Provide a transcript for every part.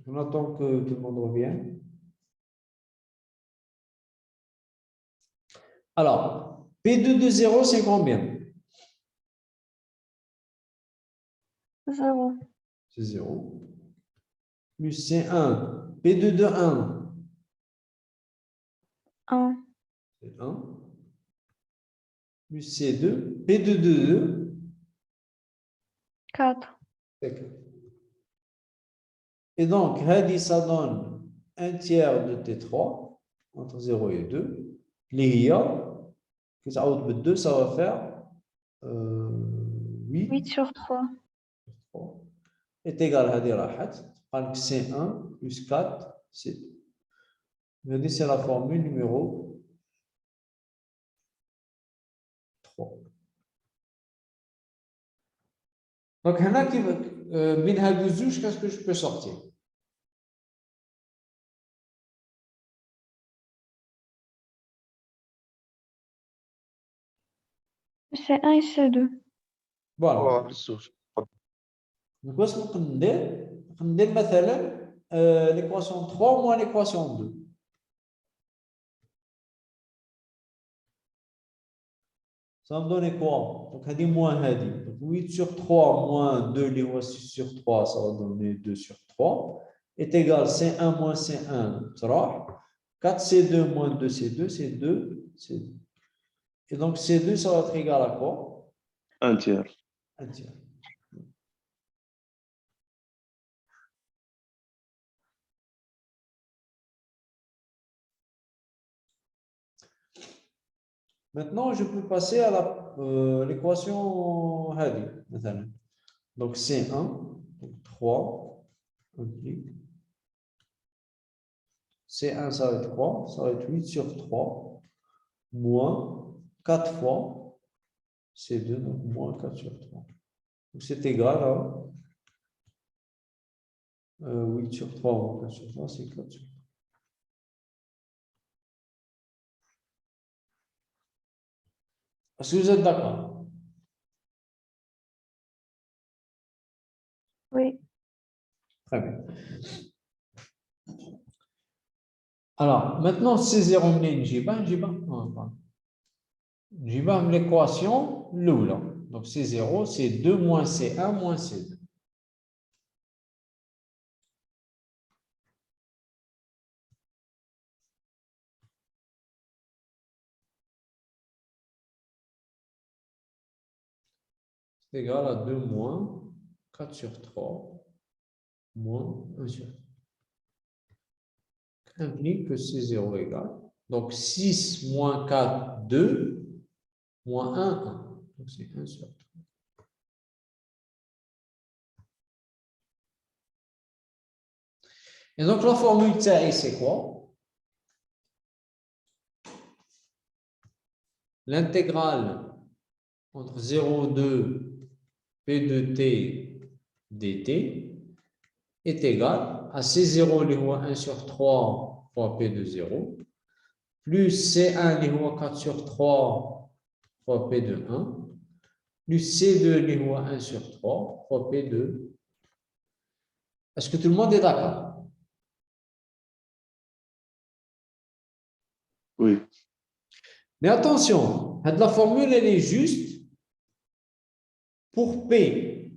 On attend que tout le monde revienne. Alors, P2 de 0, c'est combien? 0. C'est 0. Plus C1. P2 de 1. 1. C'est 1. Plus C2. P2 de 2. 4. C'est 4. Et donc, Hadi, ça donne 1 tiers de T3, entre 0 et 2. L'IA, que ça out de 2, ça va faire 8. 8 sur 3. Est égal à Hadi Rahat. Donc, C1 plus 4, C2. Regardez, c'est la formule numéro 3. Donc, هنا من هاد الزوج, qu'est-ce que je peux sortir? C1 et C2. Voilà. Donc, qu'est-ce qu'on peut dire? On peut dire, par exemple, l'équation 3 moins l'équation 2. Ça me donne quoi? Donc, Hadi moins Hadi. Donc, 8 sur 3 moins 2, les 6 sur 3, ça va donner 2 sur 3. Est égal C1 moins C1, 3. 4C2 moins 2C2, c'est 2, C2. Et donc, C2, ça va être égal à quoi? 1 tiers. 1 tiers. Maintenant, je peux passer à l'équation Hadi. Donc, C1, donc 3, C1, ça va être quoi? Ça va être 8 sur 3, moins 4 fois C2, donc moins 4 sur 3. Donc, c'est égal à 8 sur 3 moins 4 sur 3, c'est 4 sur 3. Est-ce que vous êtes d'accord? Oui. Très bien. Alors, maintenant, C0 منين نجيبها من l'équation l'oula. Donc, C0, c'est 2 moins C1 moins C2. C'est égal à 2 moins 4 sur 3 moins 1 sur 3. Implique que C0 est égal. Donc, 6 moins 4, 2, moins 1, 1. Donc, c'est 1 sur 3. Et donc, la formule TAI, c'est quoi? L'intégrale entre 0 et 2 P de T dt est égale à C0, les 1 sur 3 fois P de 0, plus C1, les 4 sur 3 fois P de 1, plus C2, les 1 sur 3 fois P de. Est-ce que tout le monde est d'accord? Oui. Mais attention, la formule, elle est juste pour P.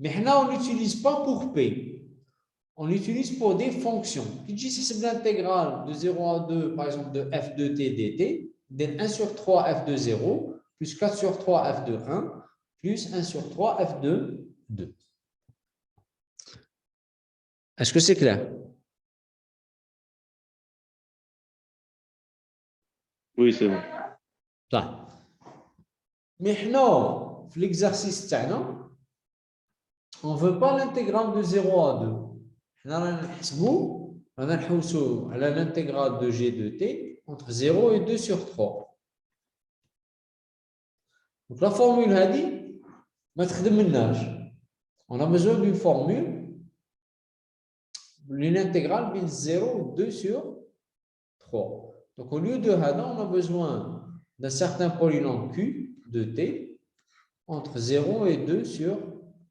Mais là, on n'utilise pas pour P. On l'utilise pour des fonctions. Si c'est l'intégrale de 0 à 2, par exemple, de f de t dt, de 1 sur 3 f de 0, plus 4 sur 3 f de 1, plus 1 sur 3 f de 2. Est-ce que c'est clair? Oui, c'est bon. Là. Mais non, l'exercice, on ne veut pas l'intégrale de 0 à 2. On a l'intégrale de g de t entre 0 et 2 sur 3. Donc la formule a dit, on a besoin d'une formule, une intégrale de 0, 2 sur 3. Donc au lieu de Hada, on a besoin d'un certain polynôme Q de t entre 0 et 2 sur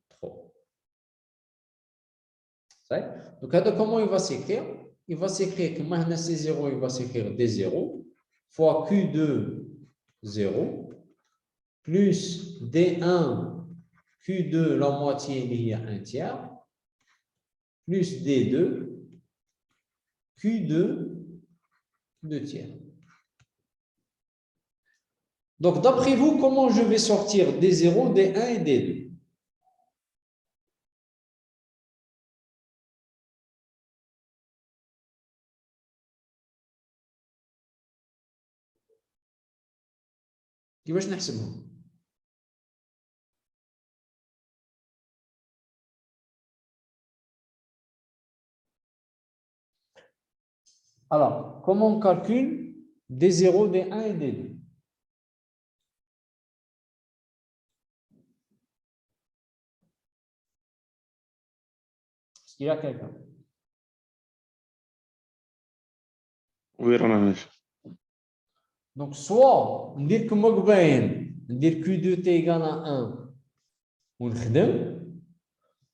3. Donc, comment il va s'écrire? Il va s'écrire que maintenant C0, il va s'écrire D0 fois Q2, 0, plus D1, Q2, la moitié, il y a un tiers, plus D2, Q2, 2 tiers. Donc, d'après vous, comment je vais sortir D0, D1 et D2? كيفاش نحسبهم؟ Alors, comment on calcule D0, D1 et D2? Est-ce qu'il y a quelqu'un? وين رانا ماشي؟ Donc, soit ندير كما قباين ندير Q2T égale à 1 ونخدم،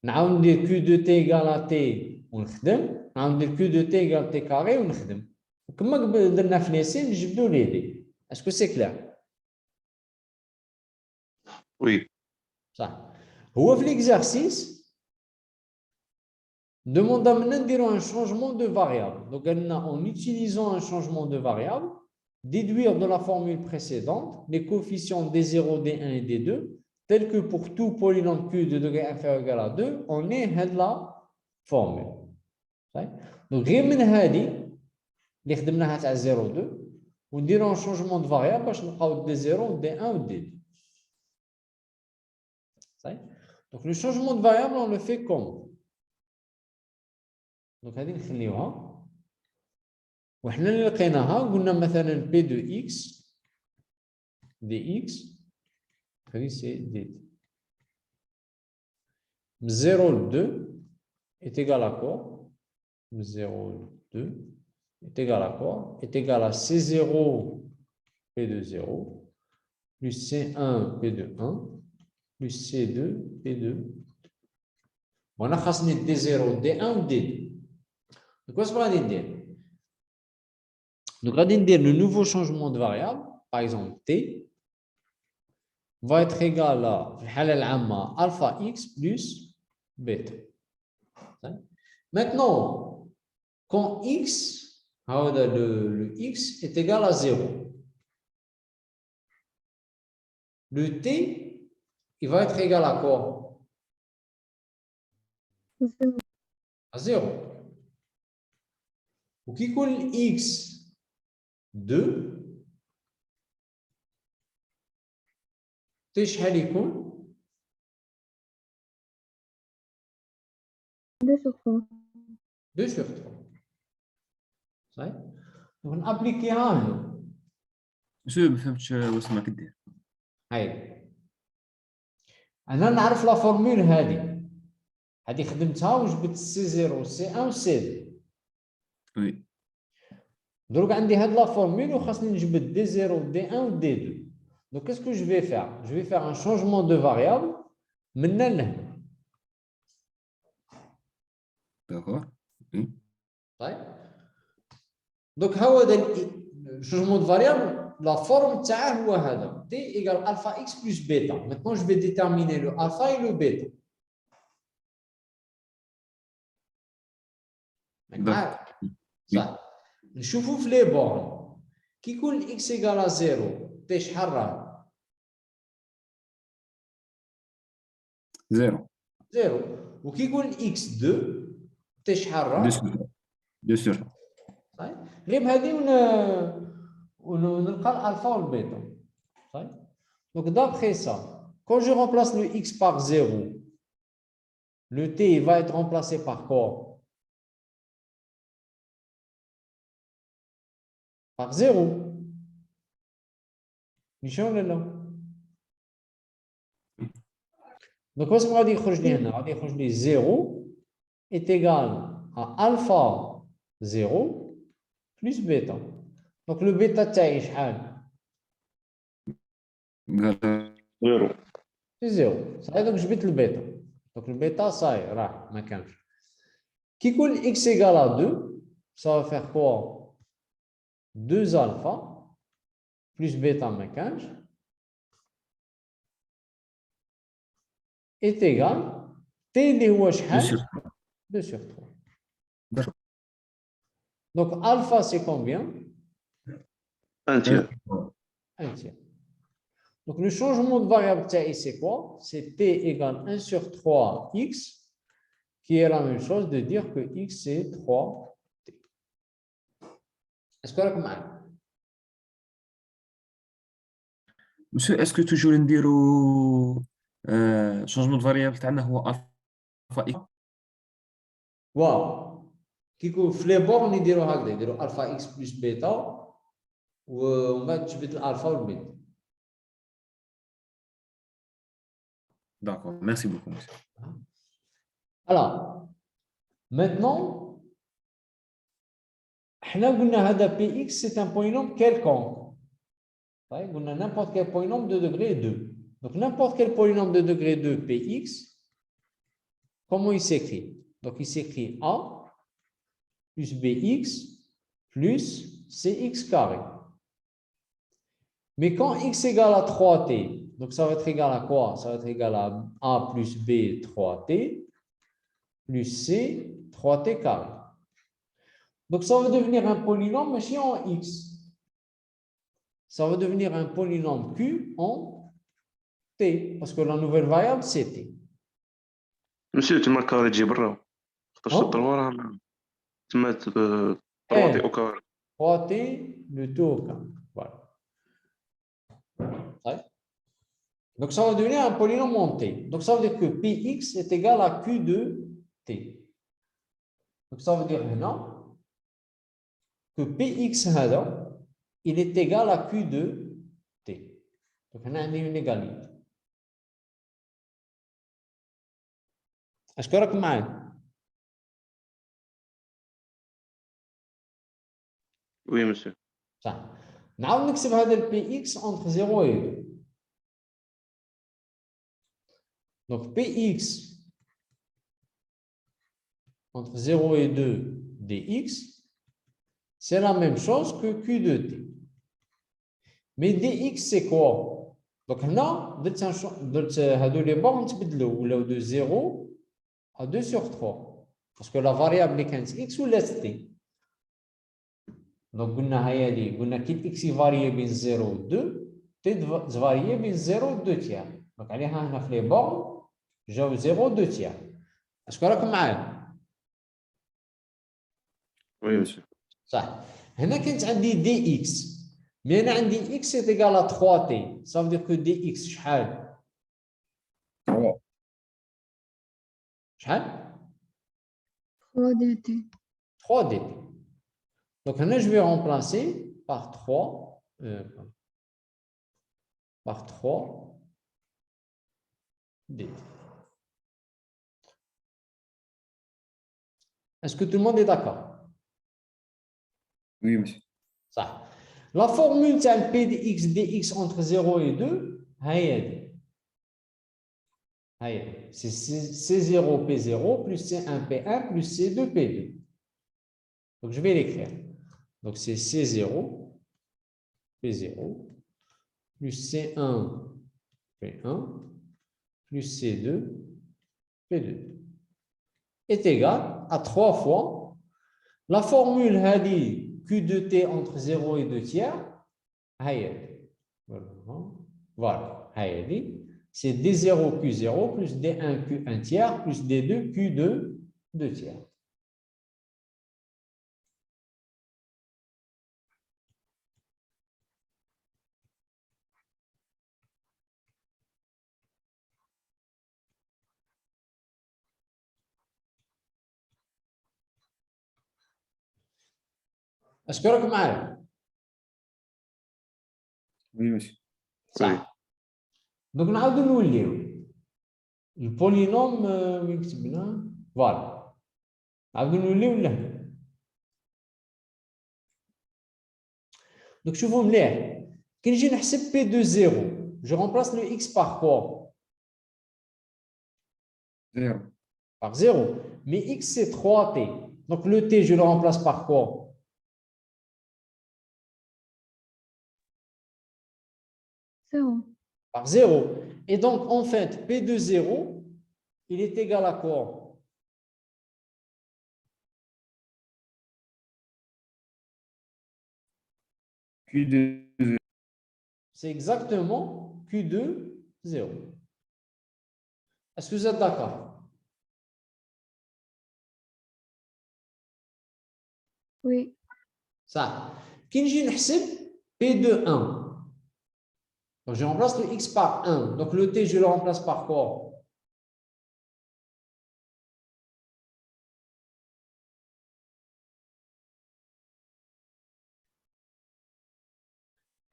نعاود ندير Q2T égale à T ونخدم، نعاود ندير Q2T égale T carré ونخدم. كما قبل درنا في نيسين نجبدو لي دي. اسكو سي كلير؟ وي صح. هو في ليكزارسيس demande منا نديرو un changement de variable. Donc, en utilisant un changement de variable, déduire de la formule précédente les coefficients D0, D1 et D2, tels que pour tout polynôme Q de degré inférieur ou égal à 2, on est la formule. Donc, غير من هذه اللي خدمناها تاع 0 2 ونديرو un changement de variable باش نلقاو D0, D1 ou D2. Donc, le changement de variable, on le fait comment? Donc, هذه نخليوها. وحنا اللي لقيناها قلنا مثلا P de X dx c'est dt. 0 2 est égal à quoi? 0 2 est égal à quoi? Est égal à C0 P de 0 plus C1 P de 1 plus C2 P de. On a خاصني D0 D1 ou D2. Donc, qu'est-ce qu'on va dire? Donc, on va dire le nouveau changement de variable, par exemple T, va être égal à alpha x plus bêta. Maintenant, quand x, le x est égal à 0, le t, il va être égal à quoi? À 0. Ou qui coule x 2, t شحال يكون؟ 2 sur 3. 2 sur 3. صحيح؟ ونابليكيها هنا. شو ما فهمتش واش راك دير. هاي انا نعرف لا فورمول هذه خدمتها وجبت سي 0 سي 1 وسي 2. وي دروك عندي هاد لا فورمول وخاصني نجبد دي 0 دي 1 و دي 2. Donc, qu'est-ce que je vais faire? Je vais faire un changement de variable maintenant لهنا. داكور. Donc, هذا le changement de variable, la forme تاعه هو هذا t égale alpha x plus bêta. Maintenant, je vais déterminer le alpha et le bêta. صح. نشوفوا في لي بورن كي يكون x égale à 0 t شحال راه؟ 0 0. وكي يكون x2 t شحال راه؟ 2 sur صحيح. غير بهذه ونلقى الالفا والبيتا. صحيح. Donc d'après ça, quand je remplace le x par 0, le t va être remplacé par quoi? Par 0. نشوف ولا لا؟ Donc واش غادي يخرج لي هنا؟ غادي يخرج لي 0 est égal à alpha 0 plus bêta. Donc le bêta تاعي شحال؟ زيرو. C'est 0. صحيح. Donc جبت البيتا. Donc البيتا صاير راح ما كانش. Qui coule x égale à 2, ça va faire quoi? 2 alpha plus bêta maquinage est égal t اللي هو 2 شحال؟ sur 2 sur 3. D'accord. Donc alpha c'est combien? Un tiers. 1 tiers. Donc le changement de variable TI c'est quoi? C'est t égale 1 sur 3x qui est la même chose de dire que x c'est 3t. Est-ce que راك معايا؟ Monsieur, est-ce que toujours نديرو changement de variable تاعنا هو alpha x واو كي يكون في لي بورن يديروا هكذا يديروا الفا اكس بلس بيتا ومن بعد تجبد الالفا والبيتا. D'accord, merci beaucoup, monsieur. Alors maintenant حنا قلنا هذا بي اكس c'est un polynôme quelconque. طيب قلنا n'importe quel polynôme de degré 2. Donc n'importe quel polynôme de degré 2 px, comment il s'écrit? Donc il s'écrit a plus bx plus cx carré. Mais quand x égale à 3t, donc ça va être égal à quoi? Ça va être égal à a plus b 3t plus c 3t carré. Donc ça va devenir un polynôme, mais en x. Ça va devenir un polynôme q en t, parce que la nouvelle variable c'est t. Monsieur, tu m'as carré de برا. خاطر Oh. 3 راه تما 3 تي او كاري. 3t, le tout au carré. Voilà. Ouais. Donc ça va devenir un polynôme en t. Donc ça veut dire que px est égal à q de t. Donc ça veut dire maintenant que px هذا il est égal à q de t. Donc on a une égalité. Est-ce que راك معايا؟ Oui, monsieur. صح. نعاود نكتب هذا البي اكس entre 0 et 2. Donc px entre 0 et 2 dx, c'est la même chose que q de t. Mais dx c'est quoi? Donc هنا درت هادو لي بورن تبدلوا ولاو de 0 à 2 sur 3 parce que la variable اللي كانت x ولات t. Donc قلنا هيا لي قلنا كي x يفاري بين 0 و 2 t تفاري بين 0 و 2 تيار. دونك عليها هنا في لي بورن جاو 0 و 2 تيار. اسكو راكم معايا؟ Oui, monsieur. صح. هنا كانت عندي دي اكس مي انا عندي اكس ايكال ا 3 تي صافي دير كو دي اكس شحال؟ شحال؟ 3 dt. 3 دي تي. دونك هنا جو في رومبلاسي بار 3 par 3 dt. Est-ce que tout le monde est d'accord? Oui, monsieur. صح. La formule تاع P de x dx entre 0 et 2 هي دي. هي c'est C0 P0 plus C1 P1 plus C2 P2. Donc je vais l'écrire. Donc c'est C0 P0 plus C1 P1 plus C2 P2 est égal à 3 fois la formule هذه Q de T entre 0 et 2 tiers. Voilà. C'est D0 Q0 plus D1 Q1 tiers plus D2 Q2 2 tiers. Est-ce que راك معايا؟ Oui, monsieur. صح. دونك نعاودو نوليو البولينوم وين كتبنا فوالا نعاودو نوليو لهنا. دونك شوفوا مليح كي نجي نحسب بي دو زيرو جو رومبلاس لو اكس بار كوا؟ 0. par 0. Mais x, c'est 3t. Donc, le t, je le remplace par quoi? Zéro. Par 0. Et donc, en fait, p de 0, il est égal à quoi? Q de C'est exactement q de 0. Est-ce que vous êtes d'accord? Oui. Ça. Qui نجي نحسب p de 1. Donc, je remplace le x par 1. Donc, le t, je le remplace par quoi?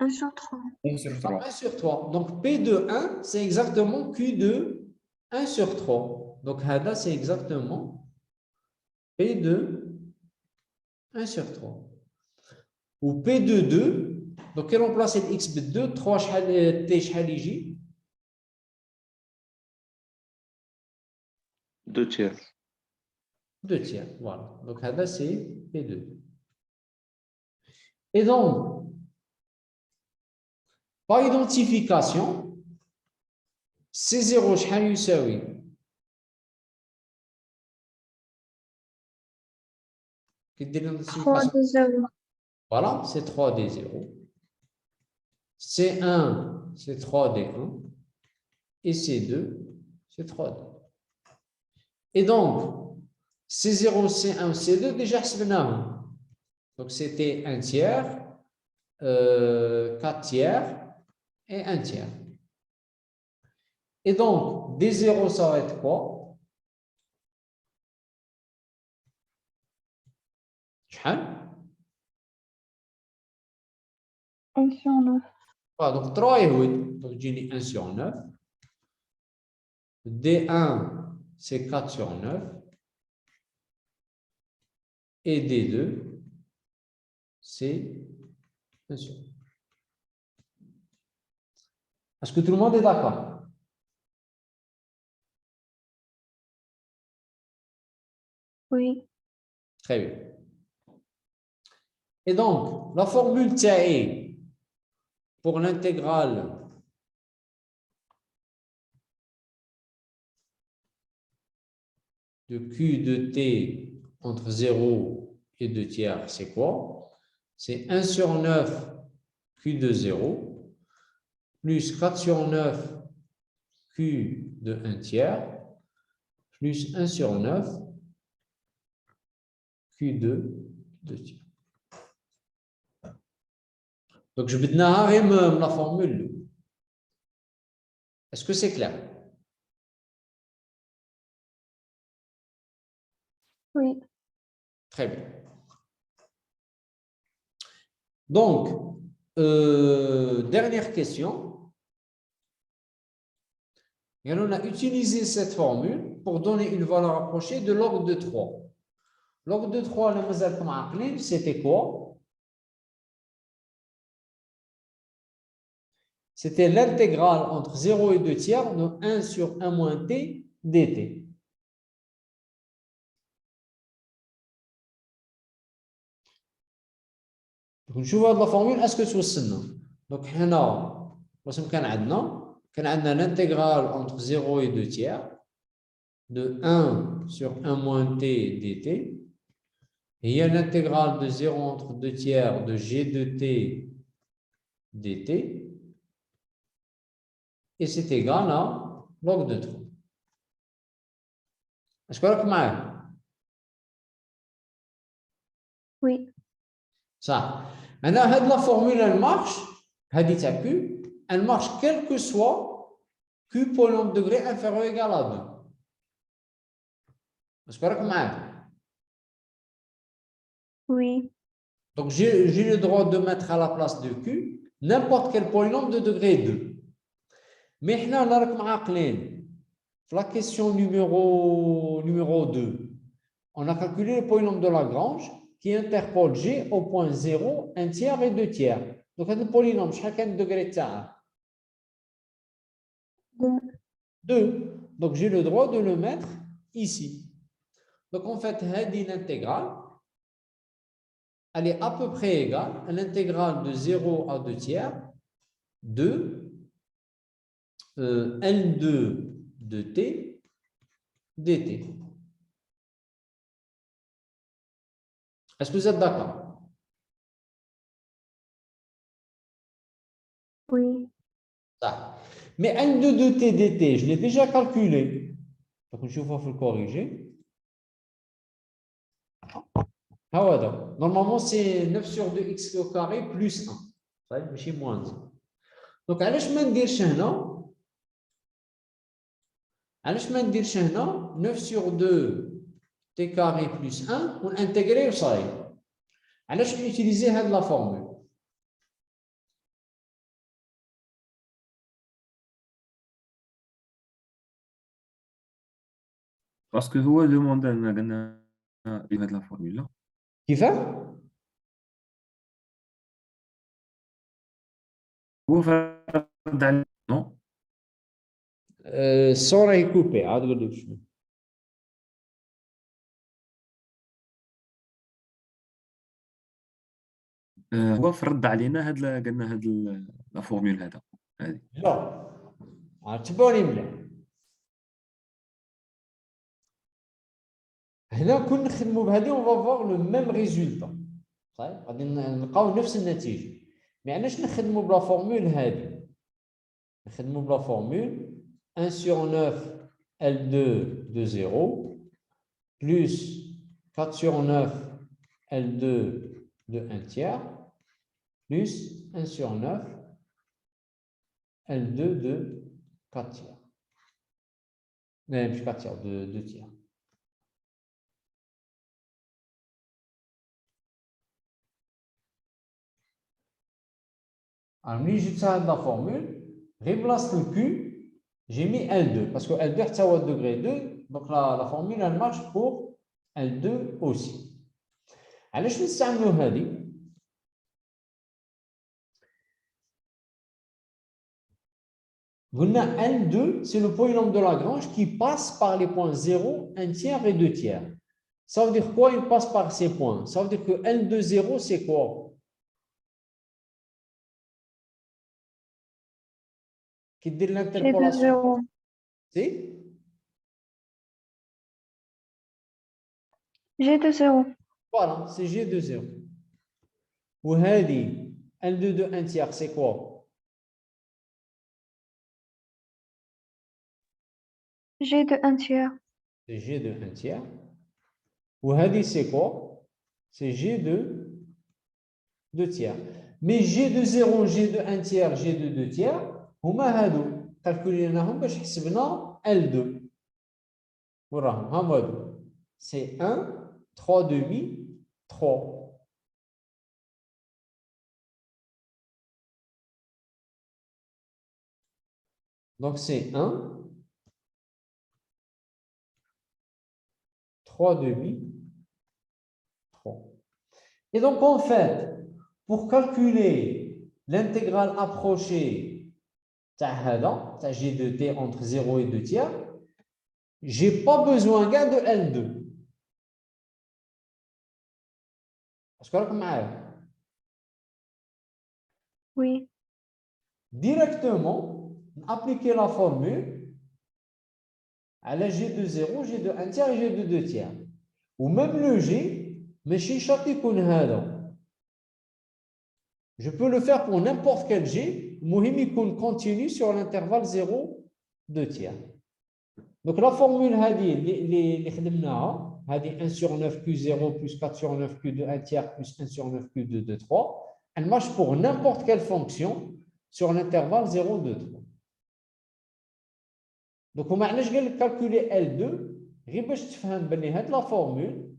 Un sur 3. 1 sur 3. 1 sur 3. Donc, P de 1, c'est exactement Q de 1 sur 3. Donc, là, c'est exactement P de 1 sur 3. Ou P de 2. Donc, quel remplace X de 2? 3 T شحال يجي 2 tiers. 2 tiers. Voilà. Donc, là, c'est P2. Et donc, par identification, C0 شحال يساوي كي دير 3 l'identification. de 0. Voilà, c'est 3D0. C1, c'est 3D1. Et C2, c'est 3D. Et donc, C0, C1, C2, déjà, donc, c'était 1 tiers, 4 tiers et 1 tiers. Et donc, D0, ça va être quoi? شحال 1 sur 9. Voilà, donc 3 et 8. Donc, j'ai 1 sur 9. D1, c'est 4 sur 9. Et D2, c'est 1 sur 9. Est-ce que tout le monde est d'accord? Oui. Très bien. Et donc, la formule TAE pour l'intégrale de Q de T entre 0 et 2 tiers, c'est quoi? C'est 1 sur 9 Q de 0 plus 4 sur 9 Q de 1 tiers plus 1 sur 9 Q de 2 tiers. Donc, je vais donner la formule. Est-ce que c'est clair? Oui. Très bien. Donc, dernière question. Et on a utilisé cette formule pour donner une valeur approchée de log de 3. Log de 3, c'était quoi? C'était l'intégrale entre 0 et 2 tiers de 1 sur 1 moins t dt. Donc, je vois la formule, est-ce que توصلنا? Donc, هنا واش كان عندنا l'intégrale entre 0 et 2 tiers de 1 sur 1 moins t dt. Et il y a l'intégrale de 0 entre 2 tiers de g de t dt. Et c'est égal à log de 3. Est-ce que vous avez Oui. ça? Maintenant, la formule, elle marche. Elle marche quel que soit Q polynôme de degré inférieur ou égal à 2. Est-ce que vous avez Oui. Donc, j'ai le droit de mettre à la place de Q n'importe quel polynôme de degré 2. Mais là, la question numéro 2, on a calculé le polynôme de Lagrange qui interpole G au point 0, 1 tiers et 2 tiers. Donc, le polynôme, chacun degré de 2. Donc, j'ai le droit de le mettre ici. Donc, en fait, l'intégrale, elle est à peu près égale à l'intégrale de 0 à 2 tiers de L2 de t dt. Est-ce que vous êtes d'accord? Oui. Ça. Mais L2 de t dt, je l'ai déjà calculé. Donc, je vais vous corriger. Ah ouais, donc, normalement, c'est 9 sur 2x au carré plus 1. Ça va être moins 1. Donc, علاش ما نديرش هنا 9 sur 2 t carré plus 1 ونintégrer وصاي. علاش utiliser هاد la formule. باسكو هو دوموند لنا قالنا بهاد لا فورمولا. كيفاه؟ هو فرض على نو الصورة هي كوبي عاد نقول لك شنو. هو فرض علينا قالنا هاد لا فورمول هذه. لا تبعوني مليح. هنا كون نخدموا بهذه اون فافوار لو ميم ريزولتا. صحيح غادي نلقاو نفس النتيجه. مي علاش نخدموا بلا فورمول هذه؟ نخدموا بلا فورمول 1 sur 9 L2 de 0 plus 4 sur 9 L2 de 1 tiers plus 1 sur 9 L2 de 4 tiers. Non, plus 4 tiers, de 2 tiers. Alors, j'ai la formule, remplace le Q, j'ai mis L2, parce que L2 est au degré 2, donc la formule, elle marche pour L2 aussi. Alors, je vais essayer L2, c'est le polynôme de Lagrange qui passe par les points 0, 1 tiers et 2 tiers. Ça veut dire quoi? Il passe par ces points. Ça veut dire que L2, 0, c'est quoi? Qui dit l'interpolation? Si? G de 0. Voilà, c'est G de 0. Ou Hadi, L2 de 1 tiers, c'est quoi? G de 1 tiers. C'est G de 1 tiers. Ou Hadi, c'est quoi? C'est G de 2 tiers. Mais G de 0, G de 1 tiers, G de 2 tiers, هما هادو calculيناهم باش حسبنا L2. وراهم هما هادو. C'est 1, 3 demi, 3. Donc c'est 1, 3 demi, 3. Et donc en fait, pour calculer l'intégrale approchée de G de t entre 0 et 2 tiers, je n'ai pas besoin de L2. Parce que là, Oui. directement, appliquer la formule à la G de 0, G de 1 tiers et G de 2 tiers. Ou même le G, mais chez chaque je peux le faire pour n'importe quel G, Mohim continue sur l'intervalle 0, 2 tiers. Donc la formule les 1 sur 9 plus 0 plus 4 sur 9 plus de 1 tiers plus 1 sur 9 plus 2 de 3, elle marche pour n'importe quelle fonction sur l'intervalle 0, 2, 3. Donc on va calculer L2, la formule,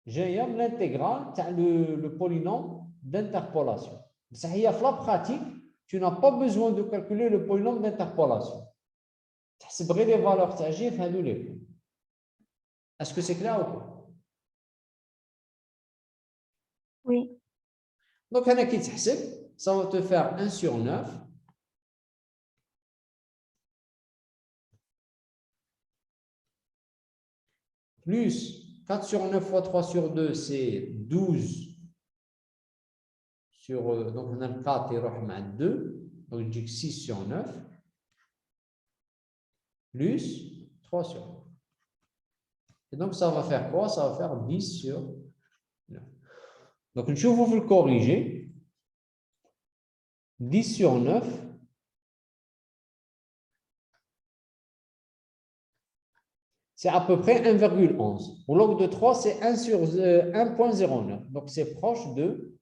j'ai l'intégrale, le polynôme d'interpolation. Ça y est, la pratique, tu n'as pas besoin de calculer le polynôme d'interpolation. C'est vrai les valeurs t'agir, est-ce que c'est clair ou pas? Oui. Donc, ça va te faire 1 sur 9. plus 4 sur 9 fois 3 sur 2, c'est 12 sur, donc on a le 4 et on 2, donc je dis 6 sur 9, plus 3 sur 9. Et donc ça va faire quoi? Ça va faire 10 sur 9. Donc vous le corriger. 10 sur 9, c'est à peu près 1,11. Au log de 3, c'est 1 sur 1,09. Donc c'est proche de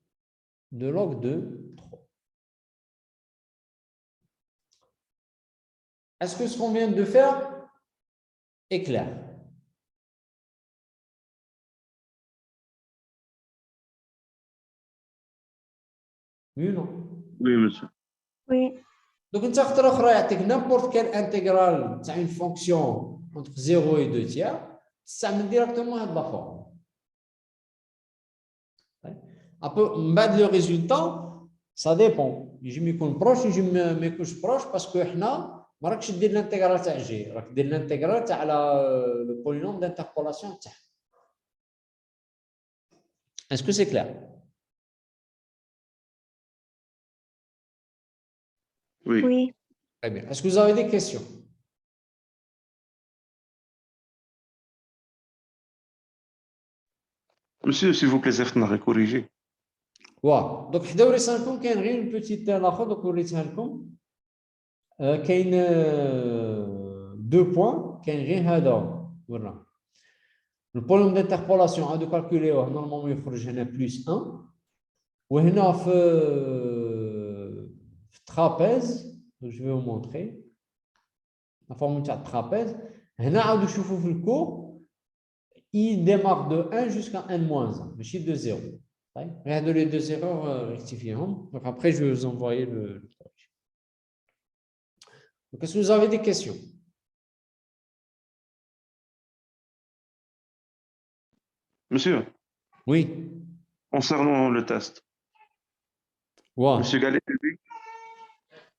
log de 3. Est-ce que ce qu'on vient de faire est clair? Oui ou non? Oui, monsieur. Oui. Donc, une sorte de n'importe quelle intégrale, c'est une fonction entre 0 et 2 tiers, ça me directement à la forme. Un peu, le résultat, ça dépend. Je me couche proche et je me couche proche parce que là, je vais dire l'intégrale de G. Je vais dire l'intégrale de le polynôme d'interpolation. Est-ce que c'est clair? Oui. Oui. Très bien. Est-ce que vous avez des questions? Monsieur, s'il vous plaît, Zertna, corriger. واو دونك حدا وريتها كاين غير une petite لاخر دوك وريتها لكم كاين دو بوين كاين غير هذا ورا البولينوم دانتربولاسيون عادو كالكوليوه نورمالمون يخرج هنا بلس 1 وهنا في الترابيز جو في مونطري لا فورمول تاع الترابيز هنا عاودو شوفوا في الكور il démarre de 1 jusqu'à n-1 ماشي de 0. Regardez les deux erreurs, rectifions. Donc après, je vais vous envoyer le corrige. Donc, est-ce que vous avez des questions? Monsieur, Oui. concernant le test, Wow. monsieur Gallet,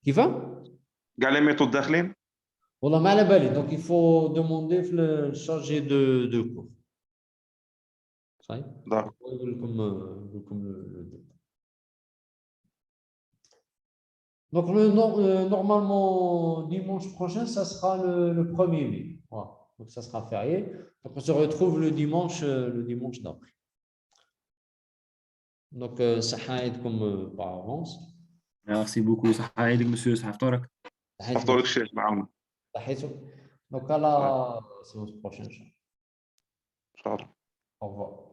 Qui va? Gallet méthode d'Arlene? Voilà, mal à balai. Donc, il faut demander le chargé de cours. Ça y est? D'accord. Comme donc, normalement, dimanche prochain, ça sera le 1er mai. Voilà. Donc, ça sera férié. Donc, on se retrouve le dimanche d'après. Donc, ça va être comme par avance. Merci beaucoup. صحة يديك monsieur. صحة فطورك. أفضل شيء معانا. Donc, à la séance prochaine. إن شاء الله. Au revoir.